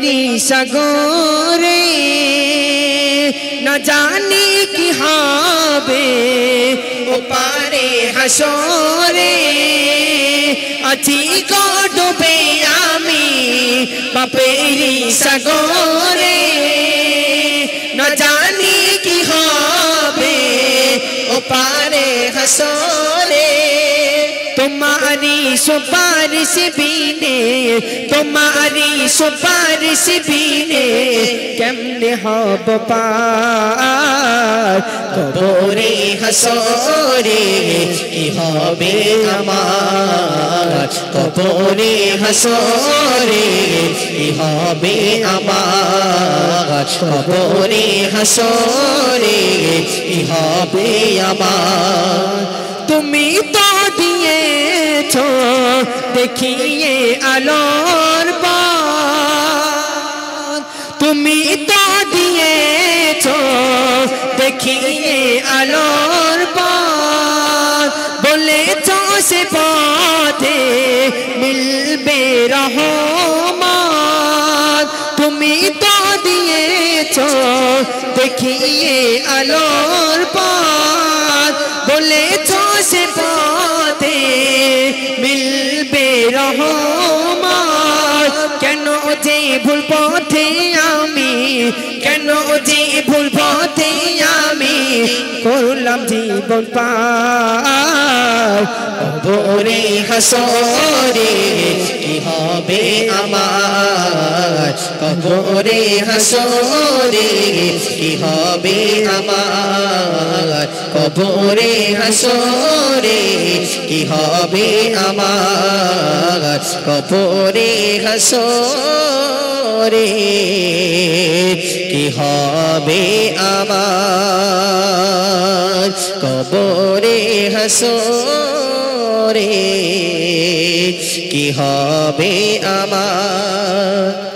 পাপেরি সাগরে না জানি কি হবে ও পারে হাসরে আছি গো ডুবে আমি পাপেরি সাগরে না জানি কি হবে ও পারে হাসরে तुम्हारी सुपारिश बीने तुम्हारी सुपारिश बीने केमने हब पार कबरे हसरे की हबे आमार कबरे हसरे की हबे आमार कबरे हसरे की हबे आमार তুমি তো দিয়েছো দেখিয়ে আলোর বাত তুমি তো দিয়েছো দেখিয়ে আলোর বাত বলেছো সে পথে মিলবে রহমত তুমি তো দিয়েছো দেখিয়ে আলোর বাত বলেছো সে পথে মিলবে রহমত কেন যে ভুল পথে আমি কেন যে ভুল পথে আমি করলাম জীবন পার কবরে হাসরে কি হবে আমার কবরে হাসরে কি হবে আমার কবরে হাসরে কি হবে আমার কবরে হাসরে কি হবে আমার কবরে হাসরে কি হবে আমার